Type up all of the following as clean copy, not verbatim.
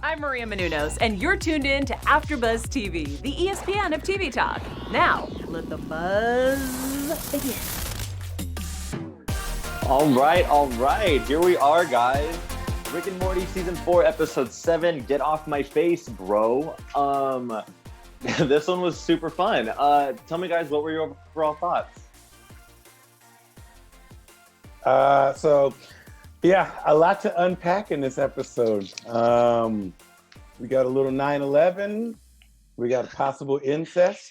I'm Maria Menounos, and you're tuned in to AfterBuzz TV, the ESPN of TV talk. Now, let the buzz begin. All right. Here we are, guys. Rick and Morty season 4, episode 7. Get off my face, bro. This one was super fun. Tell me, guys, what were your overall thoughts? Yeah, a lot to unpack in this episode. We got a little 9/11. We got a possible incest.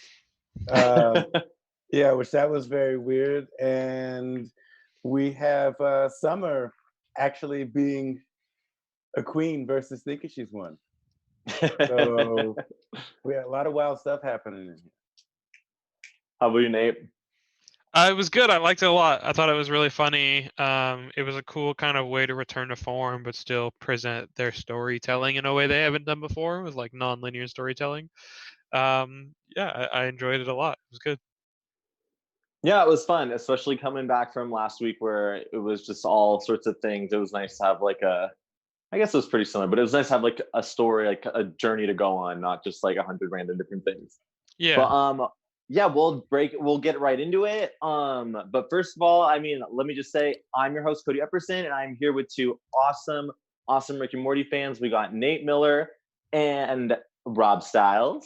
Which that was very weird. And we have Summer actually being a queen versus thinking she's one. So we had a lot of wild stuff happening in here. How about you, Nate? It was good. I liked it a lot. I thought it was really funny. It was a cool kind of way to return to form, but still present their storytelling in a way they haven't done before, with like non-linear storytelling. I enjoyed it a lot. It was good. Yeah, it was fun, especially coming back from last week where it was just all sorts of things. It was nice to have I guess it was pretty similar, but it was nice to have like a story, like a journey to go on, not just like 100 random different things. Yeah. But we'll get right into it. But first of all, let me just say, I'm your host, Cody Epperson, and I'm here with two awesome Rick and Morty fans. We got Nate Miller and Rob Stiles.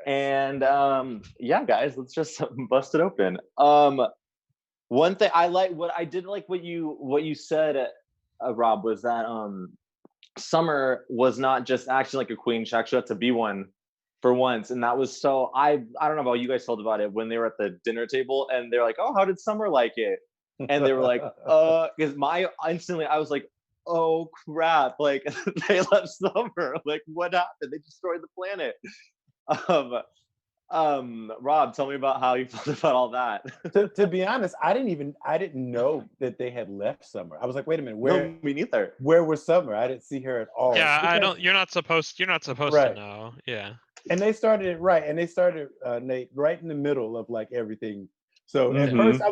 And guys, let's just bust it open. One thing what you said, Rob, was that Summer was not just acting like a queen; she actually had to be one for once, and that was so. I don't know about you guys felt about it when they were at the dinner table, and they're like, "Oh, how did Summer like it?" And they were like, because instantly I was like, "Oh crap!" Like they left Summer. Like what happened? They destroyed the planet. Rob, tell me about how you felt about all that. To be honest, I didn't know that they had left Summer. I was like, wait a minute, No, me neither. Where was Summer? I didn't see her at all. Yeah, you're not supposed to know. Yeah. And they started it right. And they started Nate right in the middle of like everything. So at first I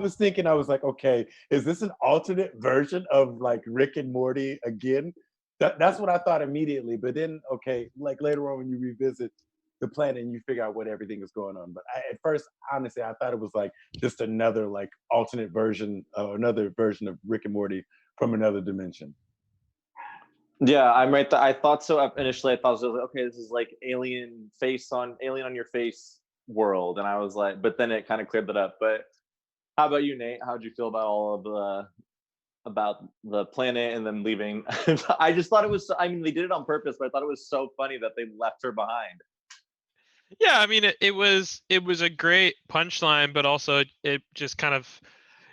was like, okay, is this an alternate version of like Rick and Morty again? That's what I thought immediately. But then, okay, like later on when you revisit the planet and you figure out what everything is going on. But at first, honestly, I thought it was like just another like alternate version, another version of Rick and Morty from another dimension. Yeah, I'm right. I thought so initially. I thought, like, okay, this is like alien on your face world, and I was like, but then it kind of cleared that up. But how about you, Nate? How did you feel about all of about the planet and then leaving? I just thought it was. They did it on purpose, but I thought it was so funny that they left her behind. Yeah, it was a great punchline, but also it just kind of,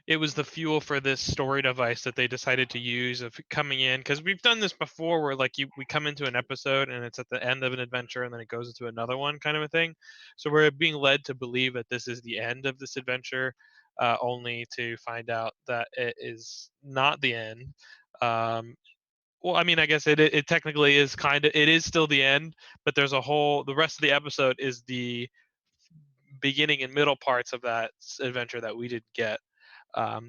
it was the fuel for this story device that they decided to use of coming in, because we've done this before where like we come into an episode and it's at the end of an adventure and then it goes into another one kind of a thing. So we're being led to believe that this is the end of this adventure, only to find out that it is not the end. Well, I guess it technically is it is still the end, but there's the rest of the episode is the beginning and middle parts of that adventure that we didn't get.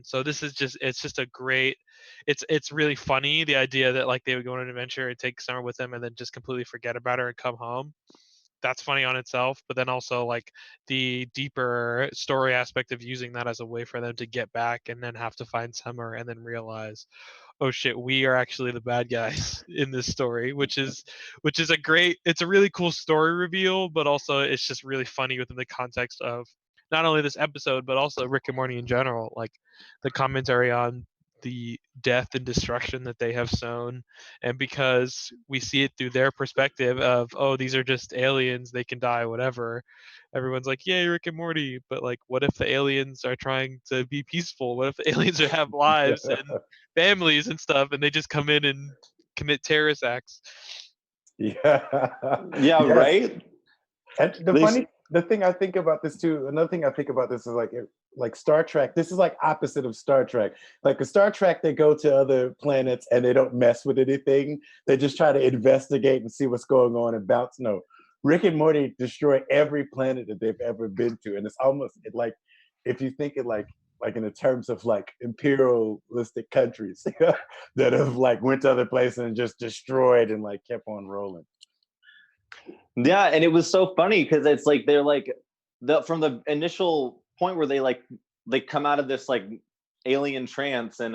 So this is it's really funny, the idea that like they would go on an adventure and take Summer with them and then just completely forget about her and come home. That's funny on itself, but then also like the deeper story aspect of using that as a way for them to get back and then have to find Summer and then realize, oh shit, we are actually the bad guys in this story, which is it's a really cool story reveal, but also it's just really funny within the context of not only this episode, but also Rick and Morty in general, like the commentary on the death and destruction that they have sown. And because we see it through their perspective of, oh, these are just aliens, they can die, whatever, everyone's like, yay, Rick and Morty. But like, what if the aliens are trying to be peaceful? What if the aliens have lives and families and stuff, and they just come in and commit terrorist acts? Yeah. Yes. Right. And the thing I think about this too, another thing I think about this is like Star Trek. This is like opposite of Star Trek. Like in Star Trek, they go to other planets and they don't mess with anything. They just try to investigate and see what's going on and bounce. No, Rick and Morty destroy every planet that they've ever been to, and it's almost like, if you think it like like in the terms of like imperialistic countries that have like went to other places and just destroyed and like kept on rolling. Yeah, and it was so funny because it's like they're like from the initial point where they come out of this like alien trance and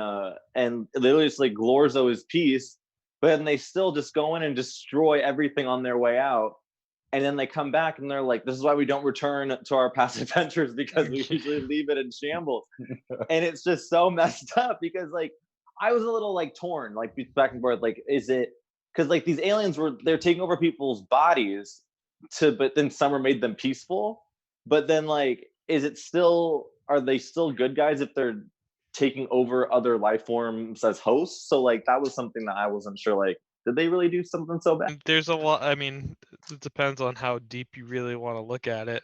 literally it's like Glorzo is peace, but then they still just go in and destroy everything on their way out. And then they come back and they're like, this is why we don't return to our past adventures, because we usually leave it in shambles. And it's just so messed up because like I was a little like torn, like back and forth, like is it because like these aliens they're taking over people's bodies but then some are made them peaceful. But then like are they still good guys if they're taking over other life forms as hosts? So like that was something that I wasn't sure, like, did they really do something so bad? There's a lot. I mean, it depends on how deep you really want to look at it.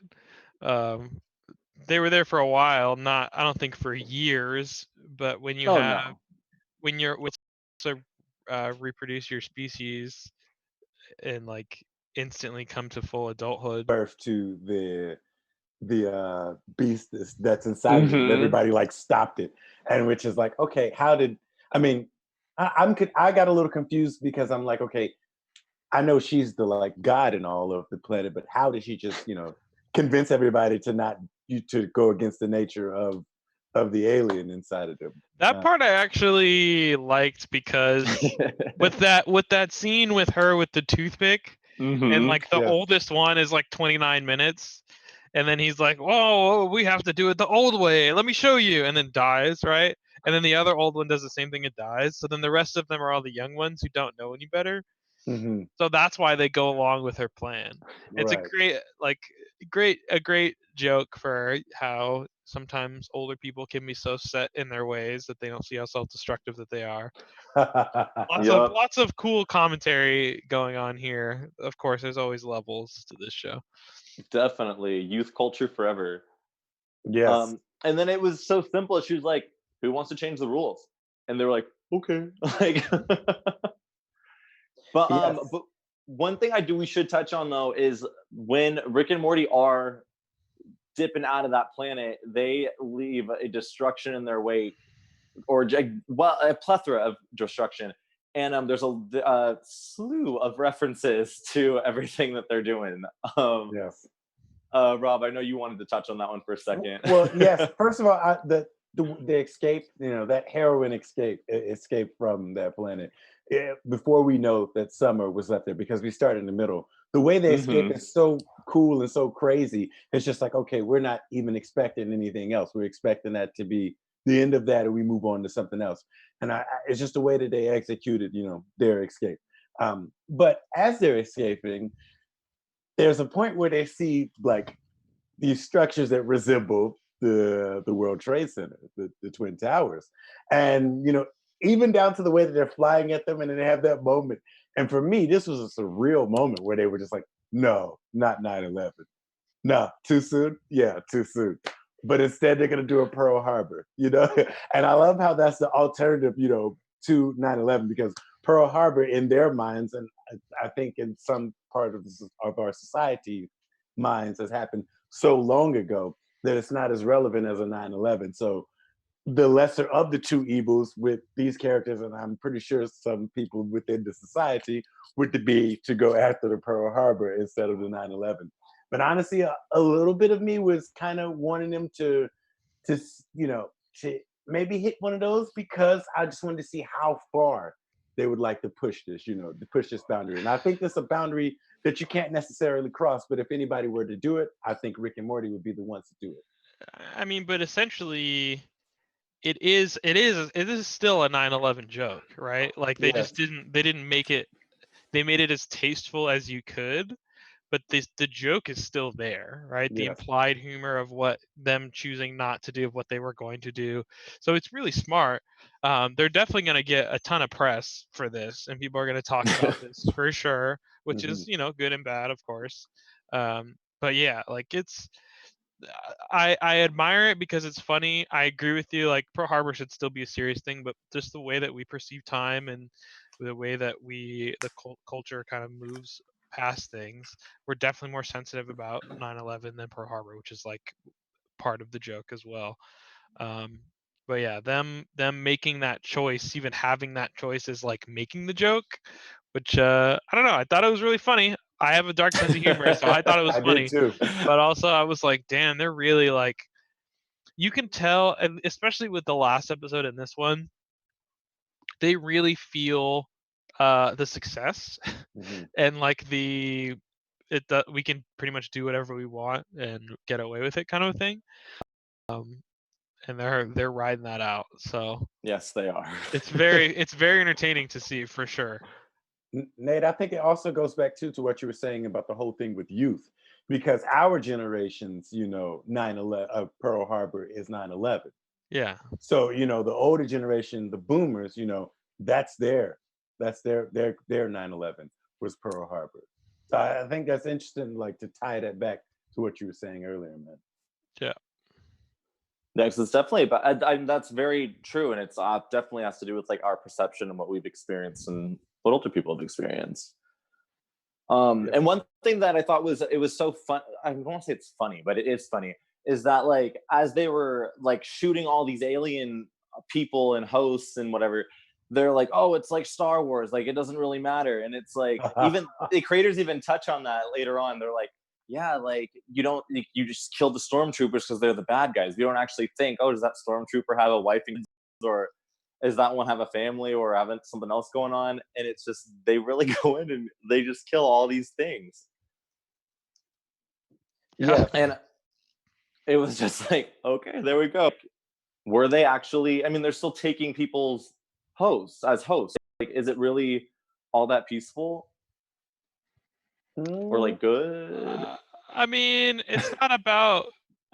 They were there for a while, I don't think for years, but when you when you're to reproduce your species and like instantly come to full adulthood. Birth to the beast that's inside of it. Everybody like stopped it, and which is like, okay, how did I mean? I got a little confused because I'm like, okay, I know she's the like god in all of the planet, but how did she just convince everybody to go against the nature of the alien inside of them? That part I actually liked because with that scene with her with the toothpick and like the oldest one is like 29 minutes. And then he's like, whoa, we have to do it the old way. Let me show you. And then dies, right? And then the other old one does the same thing and dies. So then the rest of them are all the young ones who don't know any better. So that's why they go along with her plan. It's a great joke for how sometimes older people can be so set in their ways that they don't see how self-destructive that they are. Lots of cool commentary going on here. Of course, there's always levels to this show. Definitely youth culture forever. Yes. And then it was so simple. She was like, who wants to change the rules? And they were like, okay. Like but one thing we should touch on though is when Rick and Morty are dipping out of that planet, they leave a destruction in their wake, or a plethora of destruction. And there's a slew of references to everything that they're doing. Yes. Rob, I know you wanted to touch on that one for a second. Well, yes. First of all, the escape, that heroine escape from that planet, before we know that Summer was left there, because we start in the middle. The way they escape is so cool and so crazy. It's just like, okay, we're not even expecting anything else. We're expecting that to be the end of that, and we move on to something else. And it's just the way that they executed, their escape. But as they're escaping, there's a point where they see like these structures that resemble the World Trade Center, the Twin Towers, and even down to the way that they're flying at them, and then they have that moment. And for me, this was a surreal moment where they were just like, no, not 9/11. No, too soon? Yeah, too soon. But instead, they're going to do a Pearl Harbor, And I love how that's the alternative, to 9/11, because Pearl Harbor in their minds, and I think in some part of our society minds, has happened so long ago that it's not as relevant as a 9/11. So the lesser of the two evils with these characters, and I'm pretty sure some people within the society, would be to go after the Pearl Harbor instead of the 9/11. But honestly, a little bit of me was kind of wanting them to maybe hit one of those, because I just wanted to see how far they would like to push this, to push this boundary. And I think that's a boundary that you can't necessarily cross. But if anybody were to do it, I think Rick and Morty would be the ones to do it. I mean, but essentially, it is still a 9/11 joke, right? Like they didn't make it. They made it as tasteful as you could, but the joke is still there, right? The implied humor of what them choosing not to do, what they were going to do. So it's really smart. They're definitely going to get a ton of press for this, and people are going to talk about this for sure, which is good and bad, of course. But yeah, like I admire it because it's funny. I agree with you. Like Pearl Harbor should still be a serious thing, but just the way that we perceive time and the way that the culture kind of moves past things, we're definitely more sensitive about 9/11 than Pearl Harbor, which is like part of the joke as well. But yeah, them making that choice, even having that choice, is like making the joke, which I don't know. I thought it was really funny. I have a dark sense of humor, so I thought it was I did funny. too. But also, I was like, damn, they're really like, you can tell, and especially with the last episode and this one, they really feel the success Mhm. and like we can pretty much do whatever we want and get away with it kind of a thing. And they're riding that out. So Yes, they are. it's very entertaining to see for sure. Nate, I think it also goes back to what you were saying about the whole thing with youth, because our generations, 9/11, Pearl Harbor is 9/11. Yeah. So, the older generation, the boomers, that's their 9/11 was Pearl Harbor. So I think that's interesting, like to tie that back to what you were saying earlier, man. Yeah. Next, it's definitely, but that's very true, and it's definitely has to do with like our perception and what we've experienced and what older people have experienced. Yes. And one thing that I thought was so fun. I don't want to say it's funny, but it is funny. Is that like as they were like shooting all these alien people and hosts and whatever, they're like, oh, it's like Star Wars, like it doesn't really matter. And it's like even the creators even touch on that later on. They're like, yeah, like you just kill the stormtroopers because they're the bad guys. You don't actually think, oh, does that stormtrooper have a wife and kids, or does that one have a family or having something else going on? And it's just they really go in and they just kill all these things. Yeah. And it was just like, okay, there we go. Were they actually, I mean, they're still taking people's hosts as hosts. Like, is it really all that peaceful or like good? I mean, it's not about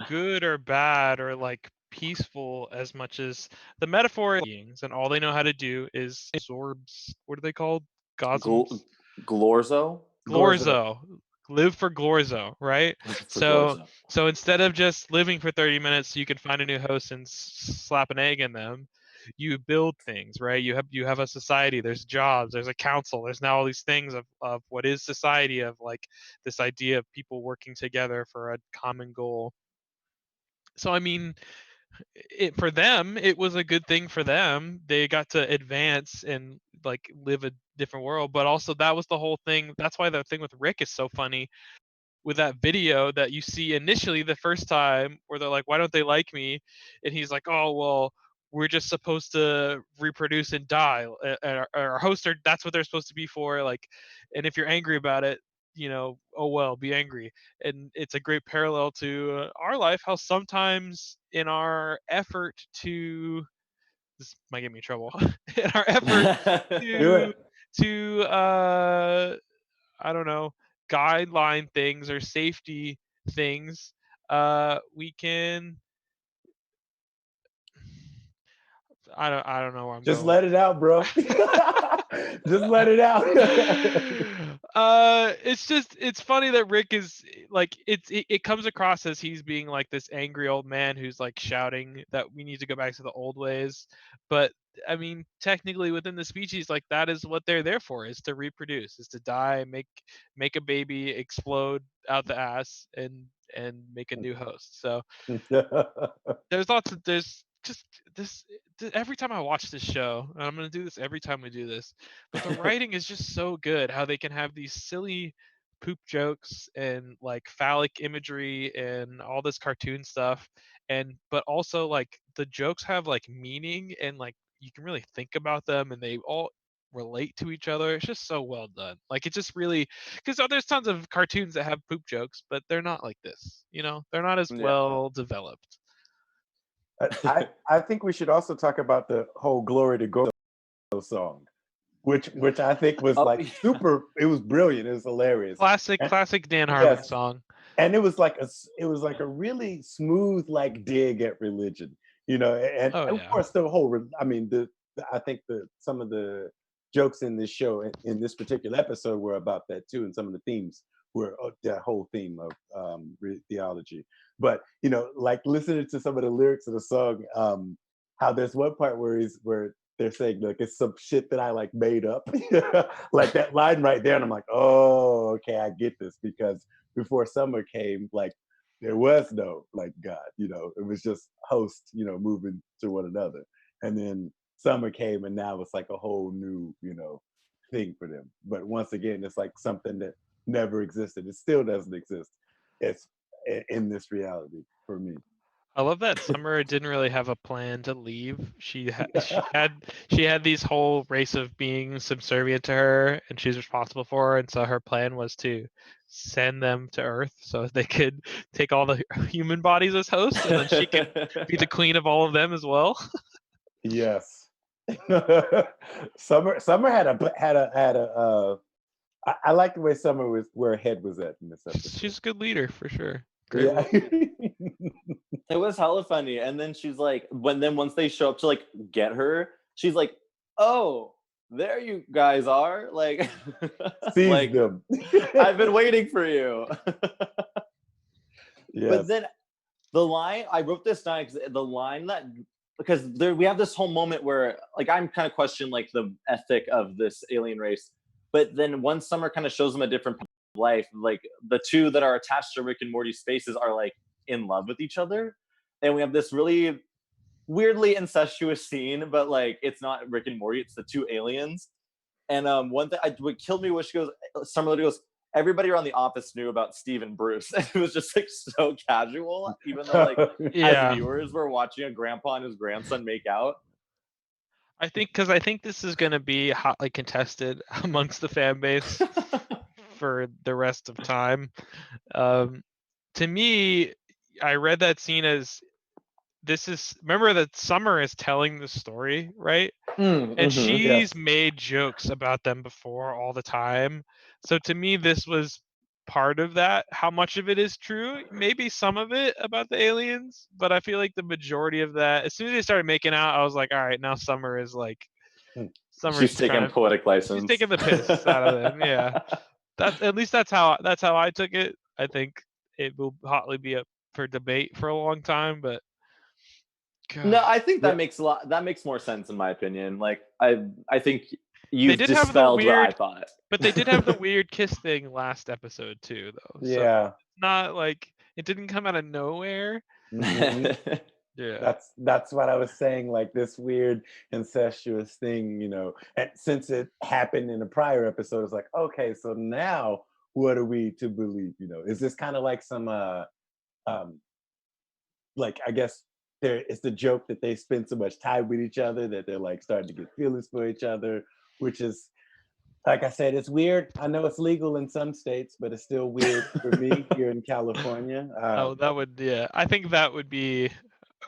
good or bad or like peaceful as much as the metaphor beings, and all they know how to do is absorbs. What are they called? Gosms. Glorzo? Glorzo. Live for Glorzo, right? For So Glorzo. so instead of just living for 30 minutes, you can find a new host and slap an egg in them. You build things, right? You have a society, there's jobs, there's a council, there's now all these things of what is society, of like this idea of people working together for a common goal. So I mean, for them, it was a good thing for them. They got to advance and like live a different world, but also that was the whole thing. That's why the thing with Rick is so funny, with that video that you see initially the first time where they're like, why don't they like me? And he's like, oh, well, we're just supposed to reproduce and die. Our hosts are, that's what they're supposed to be for. Like, and if you're angry about it, oh well, be angry. And it's a great parallel to our life, how sometimes in our effort to, this might get me in trouble, in our effort Do to it. to I don't know, guideline things or safety things, we can, I don't know where I'm Just going. let it out, bro. Just let it out. It's funny that Rick is like, it comes across as he's being like this angry old man who's like shouting that we need to go back to the old ways. But I mean, technically within the species, like that is what they're there for, is to reproduce, is to die, make a baby, explode out the ass, and make a new host. So there's just this, every time I watch this show, and I'm going to do this every time we do this, but the writing is just so good, how they can have these silly poop jokes and like phallic imagery and all this cartoon stuff, and but also like the jokes have like meaning, and like you can really think about them, and they all relate to each other. It's just so well done. Like it just really, because there's tons of cartoons that have poop jokes, but they're not like this, they're not as Yeah. well developed. I think we should also talk about the whole "Glory to Go" song, which I think was Oh, like super. It was brilliant. It was hilarious. And, Classic Dan Harmon yes, song. and it was like a really smooth like dig at religion, and Oh of yeah. course the whole. I mean, I think some of the jokes in this show in this particular episode were about that too, and some of the themes were that whole theme of theology. But like listening to some of the lyrics of the song, how there's one part where they're saying like it's some shit that I like made up, like that line right there, and I'm like, oh, okay, I get this, because before summer came, like there was no like God, it was just hosts, moving to one another. And then summer came and now it's like a whole new, thing for them. But once again, it's like something that never existed. It still doesn't exist. It's in this reality for me. I love that Summer didn't really have a plan to leave. She had these whole race of beings subservient to her, and she's responsible for her. And so her plan was to send them to Earth so they could take all the human bodies as hosts, and then she could be the queen of all of them as well. Yes. Summer had a I like the way Summer was where her head was at in this episode. She's a good leader for sure. Great. Yeah. It was hella funny. And then she's like, once they show up to like get her, she's like, oh, there you guys are. Like, Seize like them. I've been waiting for you. Yes. But then the line, I wrote this down because we have this whole moment where like I'm kind of questioning like the ethic of this alien race. But then once Summer kind of shows them a different life, like the two that are attached to Rick and Morty's spaces are like in love with each other. And we have this really weirdly incestuous scene, but like it's not Rick and Morty, it's the two aliens. And one thing what killed me was Summer literally goes, everybody around the office knew about Steve and Bruce. And it was just like so casual, even though like as viewers we're watching a grandpa and his grandson make out. I think this is going to be hotly contested amongst the fan base for the rest of time. To me, I read that scene as remember that Summer is telling the story, right? And she's made jokes about them before all the time. So to me, this was part of that. How much of it is true? Maybe some of it about the aliens, but I feel like the majority of that, as soon as they started making out, I was like, all right, now Summer is like, she's taking poetic license. She's taking the piss out of them. Yeah, that's how I took it. I think it will hotly be up for debate for a long time, but God. No, I think that makes more sense in my opinion. Like I think you've dispelled what I thought. But they did have the weird kiss thing last episode too, though. Yeah. So it's not like it didn't come out of nowhere. Mm-hmm. Yeah. That's what I was saying, like this weird incestuous thing, and since it happened in a prior episode, it's like, okay, so now what are we to believe? Is this kind of like some like I guess it's the joke that they spend so much time with each other that they're like starting to get feelings for each other, which is, like I said, it's weird. I know it's legal in some states, but it's still weird for me here in California. I think that would be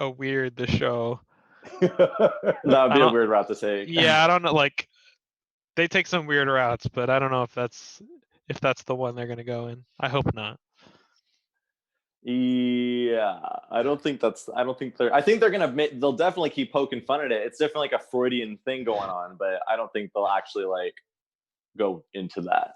a weird the show. That would be a weird route to take. Yeah, I don't know. Like they take some weird routes, but I don't know if that's the one they're gonna go in. I hope not. Yeah, I think they'll definitely keep poking fun at it. It's definitely like a Freudian thing going on, but I don't think they'll actually like go into that.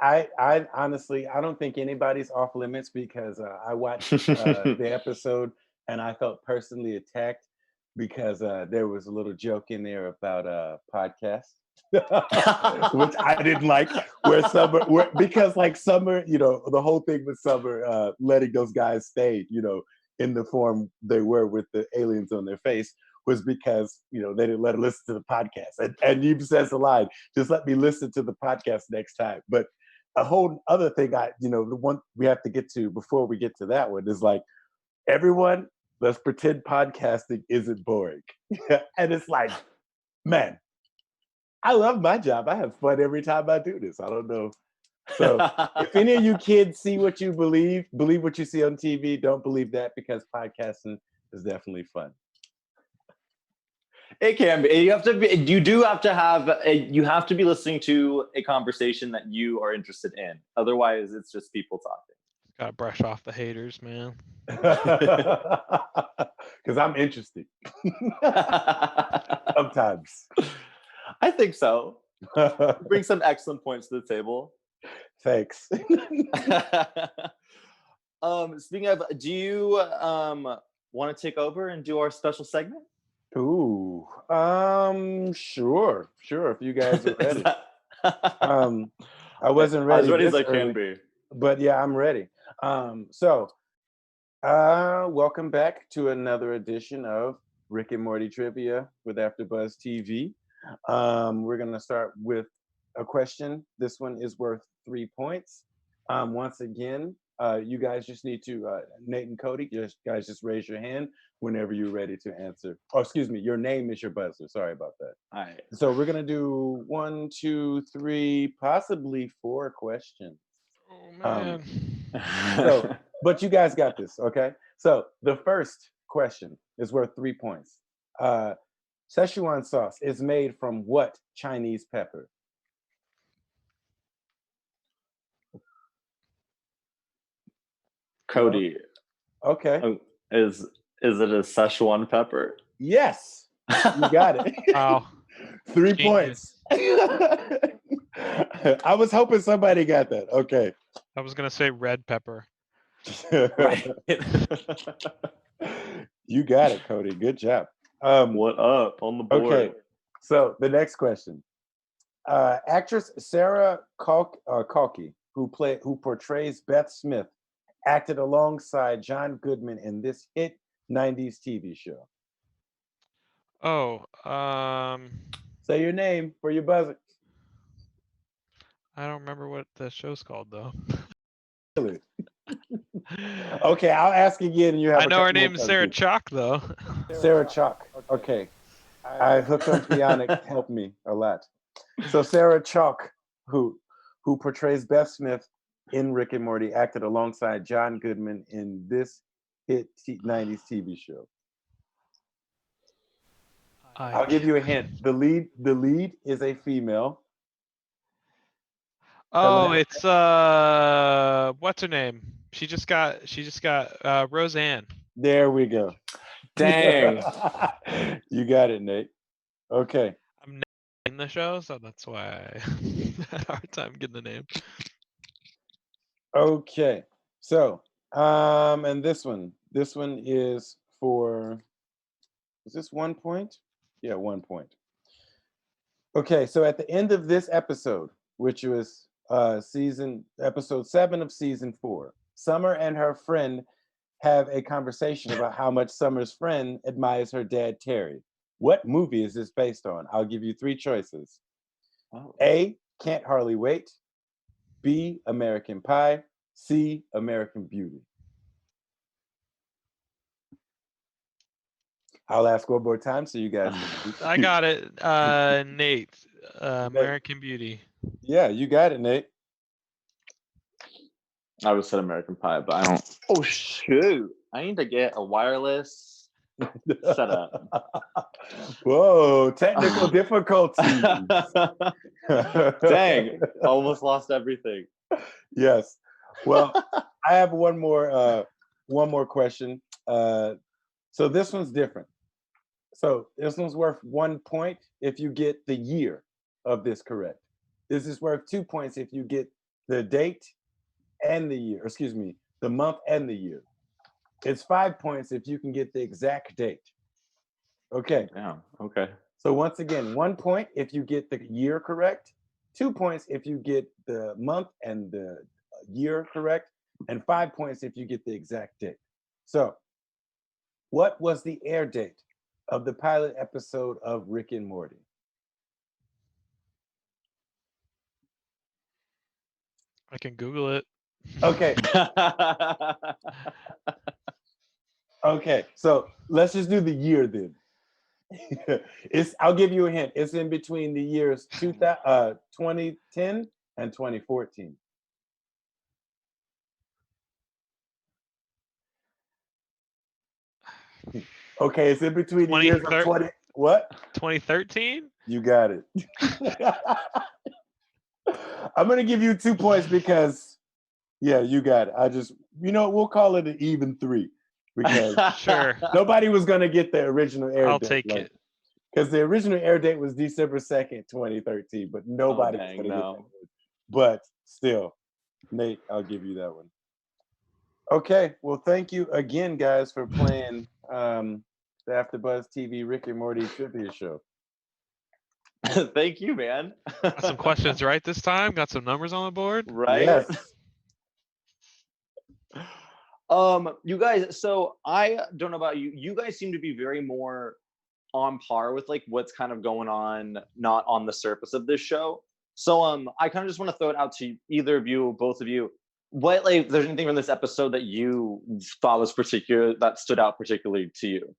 I honestly, I don't think anybody's off limits because I watched the episode and I felt personally attacked because there was a little joke in there about podcasts. Which I didn't like, because like Summer, the whole thing with Summer letting those guys stay, in the form they were with the aliens on their face was because, they didn't let her listen to the podcast. And you says the line, just let me listen to the podcast next time. But a whole other thing the one we have to get to before we get to that one is like, everyone, let's pretend podcasting isn't boring. And it's like, man, I love my job. I have fun every time I do this. I don't know. So if any of you kids see what you believe what you see on TV, don't believe that, because podcasting is definitely fun. It can be. You have to be listening to a conversation that you are interested in. Otherwise, it's just people talking. Gotta brush off the haters, man. Because I'm interested. Sometimes. I think so. Bring some excellent points to the table. Thanks. Speaking of, do you want to take over and do our special segment? Ooh, sure. If you guys are ready. I wasn't ready. As ready as I can be. But yeah, I'm ready. So Welcome back to another edition of Rick and Morty Trivia with AfterBuzz TV. We're gonna start with a question. This one is worth 3 points. Once again, you guys just need to, Nate and Cody, just raise your hand whenever you're ready to answer. Oh, excuse me, your name is your buzzer. Sorry about that. All right. So we're gonna do 1, 2, 3, possibly 4 questions. Oh man. But you guys got this, okay? So the first question is worth 3 points. Szechuan sauce is made from what Chinese pepper? Cody. Okay. Is it a Szechuan pepper? Yes. You got it. Wow. 3 Genius. points. I was hoping somebody got that. Okay. I was gonna say red pepper. Right. You got it, Cody. Good job. What up on the board? Okay. So the next question. Actress Sarah Calky, who portrays Beth Smith, acted alongside John Goodman in this hit 90s TV show. Oh, Say your name for your buzzer. I don't remember what the show's called though. Okay, I'll ask again. And you have. I know her name is Sarah Chalk though. Sarah Chalk. Okay, I hooked on Bionic. Helped me a lot. So Sarah Chalk, who portrays Beth Smith in Rick and Morty, acted alongside John Goodman in this hit 90s TV show. I'll give you a hint. The lead is a female. Oh, it's what's her name? She just got Roseanne. There we go. Dang. You got it, Nate. Okay. I'm not in the show, so that's why I had a hard time getting the name. Okay. So, and this one is for, is this 1 point? Yeah, 1 point. Okay, so at the end of this episode, which was episode 7 of season 4, Summer and her friend have a conversation about how much Summer's friend admires her dad, Terry. What movie is this based on? I'll give you 3 choices. Oh. A, Can't Hardly Wait. B, American Pie. C, American Beauty. I'll ask one more time so you guys. I got it. Nate, American Beauty. Yeah, you got it, Nate. I would say American Pie, but I don't. Oh shoot! I need to get a wireless setup. Whoa! Technical difficulties. Dang! Almost lost everything. Yes. Well, I have one more question. So this one's different. So this one's worth 1 point if you get the year of this correct. This is worth 2 points if you get the date and the year. Excuse me, the month and the year. It's 5 points if you can get the exact date. Okay. Yeah. Okay. So once again, 1 point if you get the year correct, 2 points if you get the month and the year correct, and 5 points if you get the exact date. So, what was the air date of the pilot episode of Rick and Morty? I can Google it. Okay. Okay, so let's just do the year then. I'll give you a hint. It's in between the years 2010 and 2014. Okay, it's in between the years of 20. What? 2013? You got it. I'm gonna give you 2 points because, yeah, you got it. We'll call it an even 3 because Sure. Nobody was gonna get the original air date. I'll take it. Because the original air date was December 2nd, 2013, but nobody was gonna get that one. But still, Nate, I'll give you that one. Okay, well, thank you again, guys, for playing the AfterBuzz TV Rick and Morty trivia show. Thank you, man. Got some questions right this time. Got some numbers on the board. Right? Yes. You guys, so I don't know about you. You guys seem to be very more on par with like what's kind of going on, not on the surface of this show. So I kind of just want to throw it out to either of you, both of you. What, like, if there's anything from this episode that you thought was particular, that stood out particularly to you?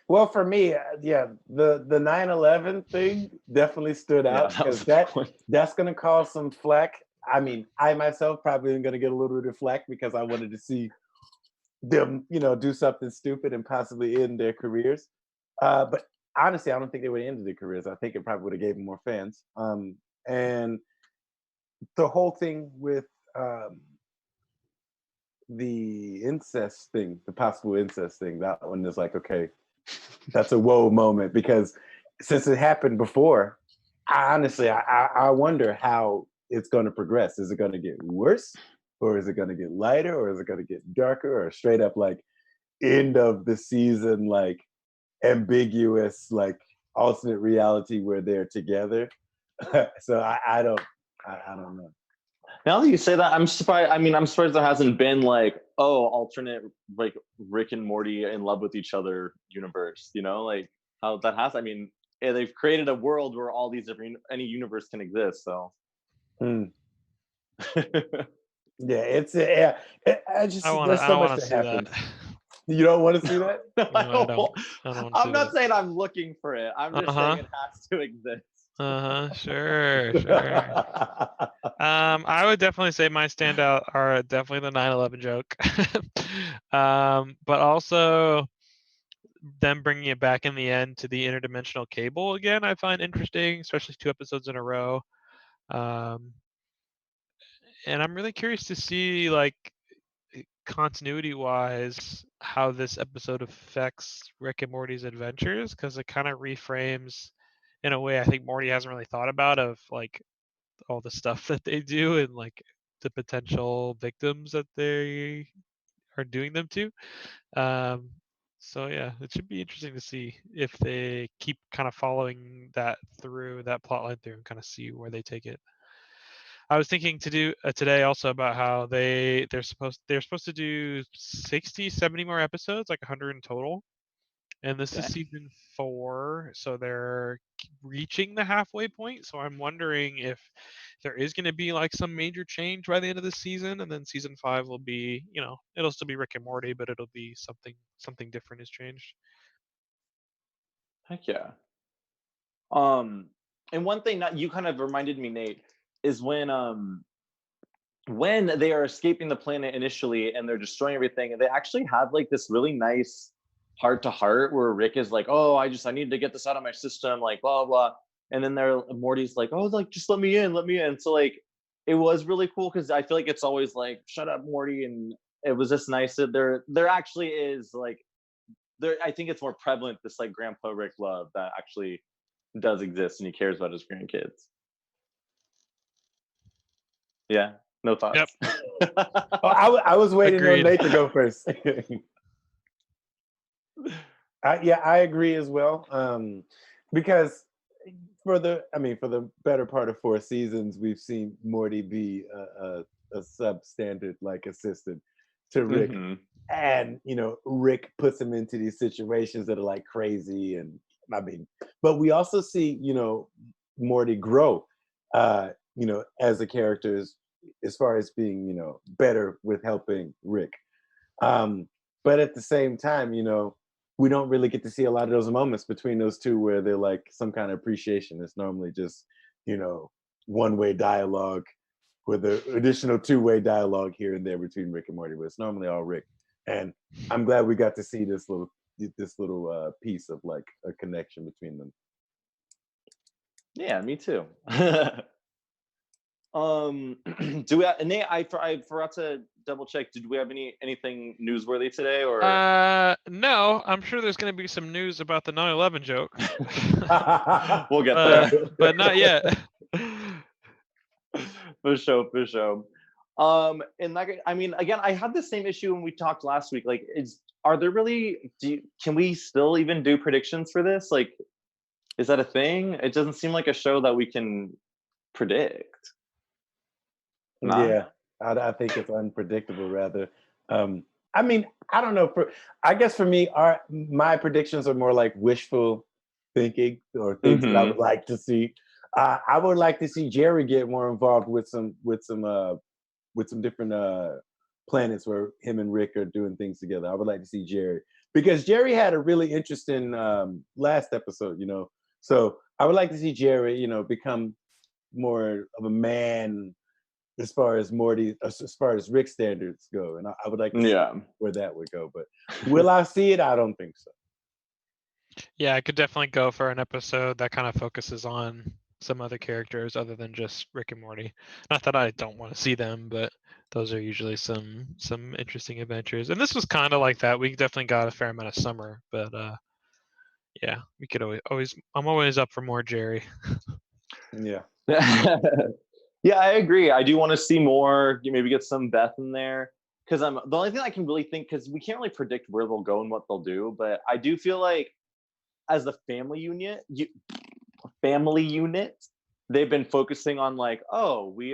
Well, for me, yeah, the 9/11 thing definitely stood Yeah, out that was because the point. that's gonna cause some flack. I mean, I myself probably am gonna get a little bit of flack because I wanted to see them, do something stupid and possibly end their careers. But honestly, I don't think they would have ended their careers. I think it probably would have gave them more fans. And the whole thing with the incest thing, the possible incest thing, that one is like, okay, that's a whoa moment because since it happened before, I wonder how it's going to progress. Is it going to get worse, or is it going to get lighter, or is it going to get darker, or straight up like end of the season, like ambiguous, like alternate reality where they're together? So I don't know. Now that you say that, I'm surprised. I mean, I'm surprised there hasn't been like, oh, alternate like Rick and Morty in love with each other universe. Like how that has. I mean, they've created a world where all these different any universe can exist. So. Hmm. Yeah, I just there's I so don't much want to that see that. happens. You don't want to see that? No, I No, I don't. don't. I don't want to see I'm not that. saying I'm looking for it. I'm just saying it has to exist. Sure, sure. I would definitely say my standout are definitely the 9/11 joke. But also them bringing it back in the end to the interdimensional cable again, I find interesting, especially 2 episodes in a row. Um, and I'm really curious to see, like, continuity-wise, how this episode affects Rick and Morty's adventures, because it kind of reframes in a way I think Morty hasn't really thought about, of like all the stuff that they do and like the potential victims that they are doing them to. Um, so yeah, it should be interesting to see if they keep kind of following that plot line through and kind of see where they take it. I was thinking to do today also about how they're supposed to do 60, 70 more episodes, like 100 in total. And this is Okay. season 4, so they're reaching the halfway point. So I'm wondering if there is going to be like some major change by the end of the season, and then season 5 will be, it'll still be Rick and Morty, but it'll be something different has changed. Heck yeah. And one thing that you kind of reminded me, Nate, is when they are escaping the planet initially and they're destroying everything, they actually have like this really nice heart to heart where Rick is like, oh, I need to get this out of my system, like blah blah. And then Morty's like, oh, like just let me in. So like it was really cool because I feel like it's always like, shut up, Morty. And it was just nice that there actually is like I think it's more prevalent, this like Grandpa Rick love that actually does exist and he cares about his grandkids. Yeah, no Yep. thoughts. Oh, I was waiting Agreed. on Nate to go first. I agree as well. Because for the better part of 4 seasons, we've seen Morty be a substandard like assistant to Rick, Mhm. and Rick puts him into these situations that are like crazy, and but we also see Morty grow, as a character, as far as being better with helping Rick. But at the same time, we don't really get to see a lot of those moments between those two where they're like some kind of appreciation. It's normally just, one-way dialogue with an additional 2-way dialogue here and there between Rick and Morty, but it's normally all Rick. And I'm glad we got to see this little piece of like a connection between them. Yeah, me too. Do we have, Nate, I forgot to double check. Did we have anything newsworthy today, or No, I'm sure there's going to be some news about the 9/11 joke. we'll get there. But not yet. For sure. And like, I mean, again, I had the same issue when we talked last week. Like, are there really? Can we still even do predictions for this? Like, is that a thing? It doesn't seem like a show that we can predict. Nah? Yeah, I think it's unpredictable rather. I mean, I don't know. I guess for me, my predictions are more like wishful thinking or things that I would like to see. I would like to see Jerry get more involved with some different planets where him and Rick are doing things together. I would like to see Jerry, because Jerry had a really interesting last episode, you know. So I would like to see Jerry, you know, become more of a man as far as Rick standards go, and I would like to see where that would go. But will I see it? I don't think so. Yeah, I could definitely go for an episode that kind of focuses on some other characters other than just Rick and Morty. Not that I don't want to see them, but those are usually some interesting adventures. And this was kind of like that. We definitely got a fair amount of summer, but yeah, we could always I'm always up for more Jerry. Yeah. Yeah, I agree. I do want to see more. Maybe get some Beth in there, because the only thing I can really think, because we can't really predict where they'll go and what they'll do. But I do feel like as the family unit, they've been focusing on like, oh, we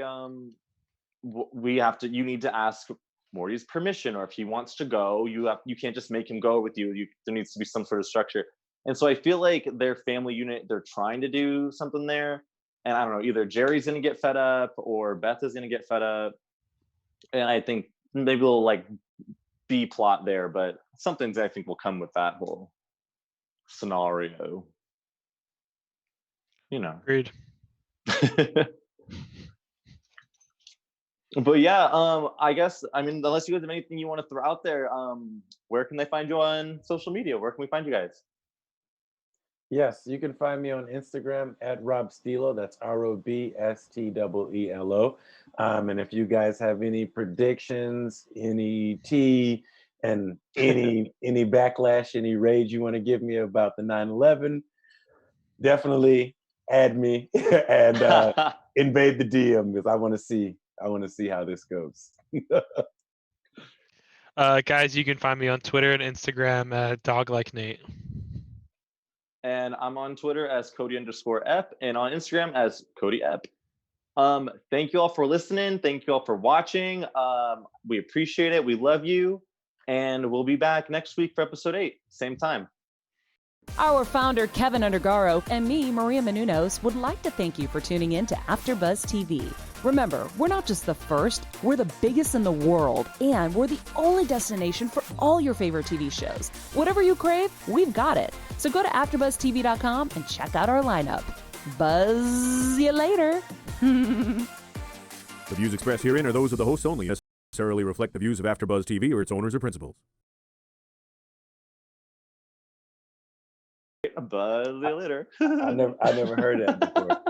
have to. You need to ask Morty's permission, or if he wants to go, you can't just make him go with you. There needs to be some sort of structure. And so I feel like their family unit, they're trying to do something there. And I don't know, either Jerry's going to get fed up or Beth is going to get fed up. And I think maybe we'll like B plot there, but something I think will come with that whole scenario. You know. Agreed. But yeah, I guess, I mean, unless you guys have anything you want to throw out there, where can they find you on social media? Where can we find you guys? Yes, you can find me on Instagram at Rob Stelo. That's ROBSTEELO. And if you guys have any predictions, any tea, and any backlash, any rage you want to give me about the 9/11, definitely add me and invade the DM, because I want to see how this goes. Guys, you can find me on Twitter and Instagram at DogLikeNate. And I'm on Twitter as Cody_F and on Instagram as CodyEp. Thank you all for listening. Thank you all for watching. We appreciate it. We love you. And we'll be back next week for episode 8, same time. Our founder, Kevin Undergaro, and me, Maria Menounos, would like to thank you for tuning in to AfterBuzz TV. Remember, we're not just the first, we're the biggest in the world, and we're the only destination for all your favorite TV shows. Whatever you crave, we've got it. So go to AfterBuzzTV.com and check out our lineup. Buzz you later. The views expressed herein are those of the hosts only, necessarily reflect the views of AfterBuzz TV or its owners or principals. Buzz you later. I never heard that before.